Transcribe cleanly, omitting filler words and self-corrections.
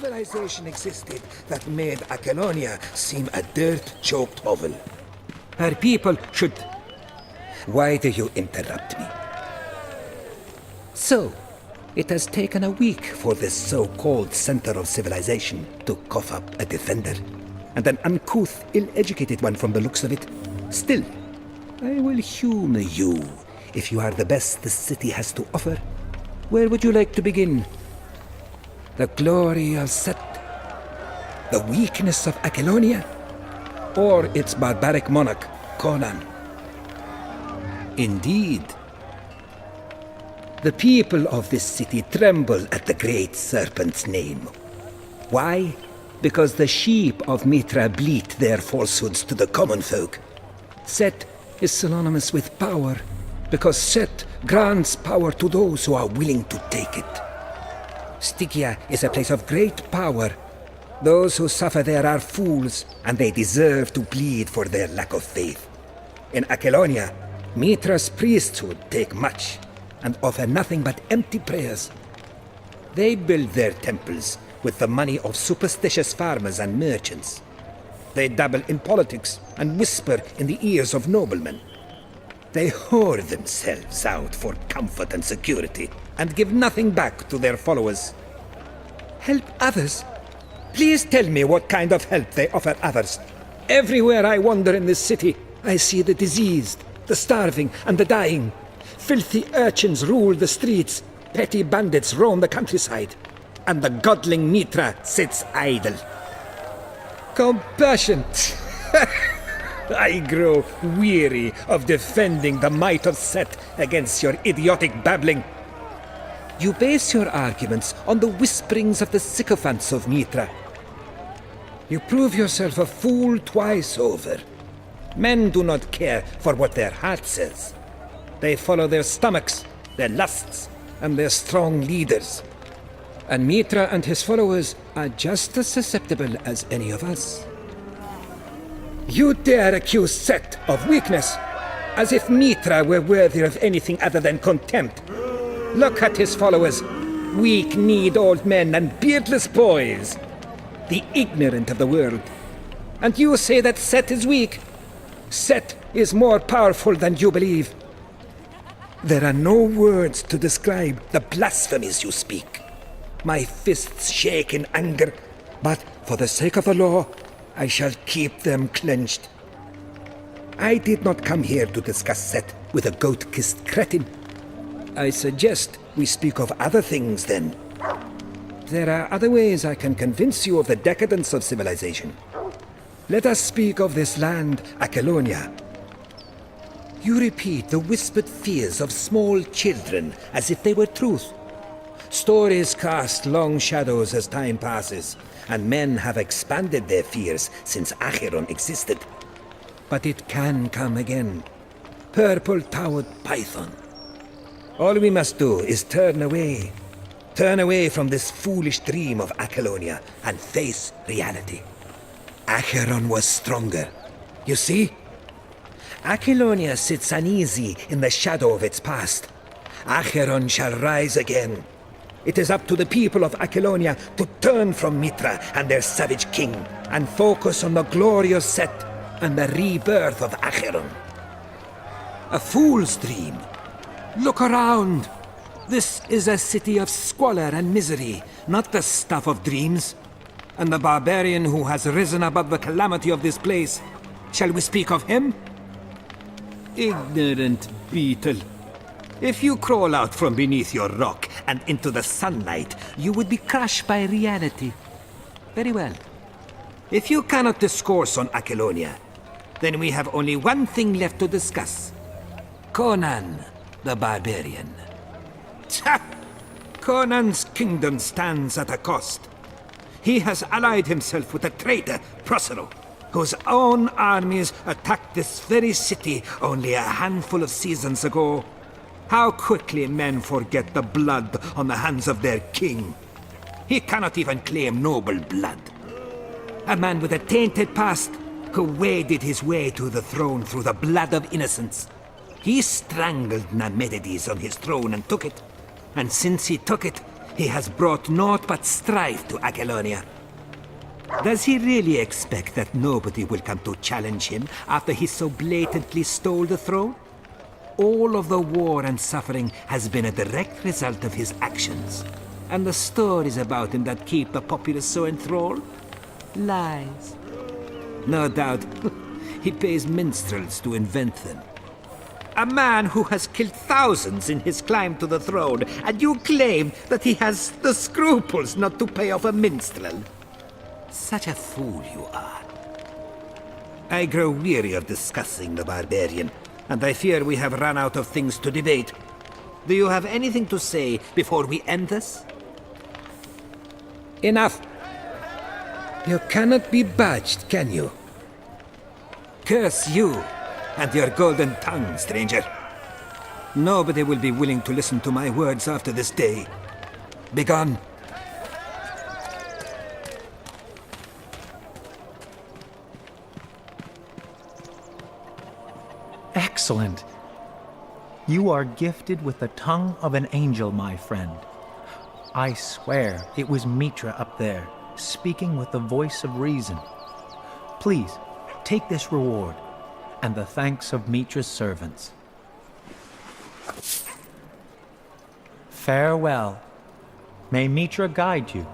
civilization existed that made Achelonia seem a dirt-choked hovel. Her people should... Why do you interrupt me? So, it has taken a week for this so-called center of civilization to cough up a defender. And an uncouth, ill-educated one from the looks of it. Still, I will humor you if you are the best the city has to offer. Where would you like to begin? The glory of Set? The weakness of Achelonia? Or its barbaric monarch, Conan? Indeed. The people of this city tremble at the great serpent's name. Why? Because the sheep of Mitra bleat their falsehoods to the common folk. Set is synonymous with power, because Set grants power to those who are willing to take it. Stygia is a place of great power. Those who suffer there are fools, and they deserve to bleed for their lack of faith. In Achelonia, Mitra's priesthood take much, and offer nothing but empty prayers. They build their temples with the money of superstitious farmers and merchants. They dabble in politics and whisper in the ears of noblemen. They whore themselves out for comfort and security, and give nothing back to their followers. Help others? Please tell me what kind of help they offer others. Everywhere I wander in this city, I see the diseased, the starving, and the dying. Filthy urchins rule the streets, petty bandits roam the countryside, and the godling Mitra sits idle. Compassion! I grow weary of defending the might of Set against your idiotic babbling. You base your arguments on the whisperings of the sycophants of Mitra. You prove yourself a fool twice over. Men do not care for what their heart says. They follow their stomachs, their lusts, and their strong leaders. And Mitra and his followers are just as susceptible as any of us. You dare accuse Set of weakness, as if Mitra were worthy of anything other than contempt. Look at his followers, weak-kneed old men and beardless boys, the ignorant of the world. And you say that Set is weak? Set is more powerful than you believe. There are no words to describe the blasphemies you speak. My fists shake in anger, but for the sake of the law, I shall keep them clenched. I did not come here to discuss Set with a goat-kissed cretin. I suggest we speak of other things then. There are other ways I can convince you of the decadence of civilization. Let us speak of this land, Achelonia. You repeat the whispered fears of small children as if they were truth. Stories cast long shadows as time passes, and men have expanded their fears since Acheron existed. But it can come again. Purple-towered Python. All we must do is turn away from this foolish dream of Achelonia and face reality. Acheron was stronger. You see? Achelonia sits uneasy in the shadow of its past. Acheron shall rise again. It is up to the people of Achelonia to turn from Mitra and their savage king and focus on the glory of Set and the rebirth of Acheron. A fool's dream. Look around. This is a city of squalor and misery, not the stuff of dreams. And the barbarian who has risen above the calamity of this place, shall we speak of him? Ignorant beetle. If you crawl out from beneath your rock and into the sunlight, you would be crushed by reality. Very well. If you cannot discourse on Achelonia, then we have only one thing left to discuss. Conan, the barbarian. Tcha! Conan's kingdom stands at a cost. He has allied himself with the traitor Prospero, whose own armies attacked this very city only a handful of seasons ago. How quickly men forget the blood on the hands of their king. He cannot even claim noble blood. A man with a tainted past who waded his way to the throne through the blood of innocents. He strangled Namedides on his throne and took it. And since he took it, he has brought naught but strife to Achelonia. Does he really expect that nobody will come to challenge him after he so blatantly stole the throne? All of the war and suffering has been a direct result of his actions. And the stories about him that keep the populace so enthralled? Lies. No doubt, he pays minstrels to invent them. A man who has killed thousands in his climb to the throne, and you claim that he has the scruples not to pay off a minstrel? Such a fool you are. I grow weary of discussing the barbarian, and I fear we have run out of things to debate. Do you have anything to say before we end this? Enough. You cannot be budged, can you? Curse you and your golden tongue, stranger. Nobody will be willing to listen to my words after this day. Begone. Excellent. You are gifted with the tongue of an angel, my friend. I swear it was Mitra up there, speaking with the voice of reason. Please, take this reward, and the thanks of Mitra's servants. Farewell. May Mitra guide you.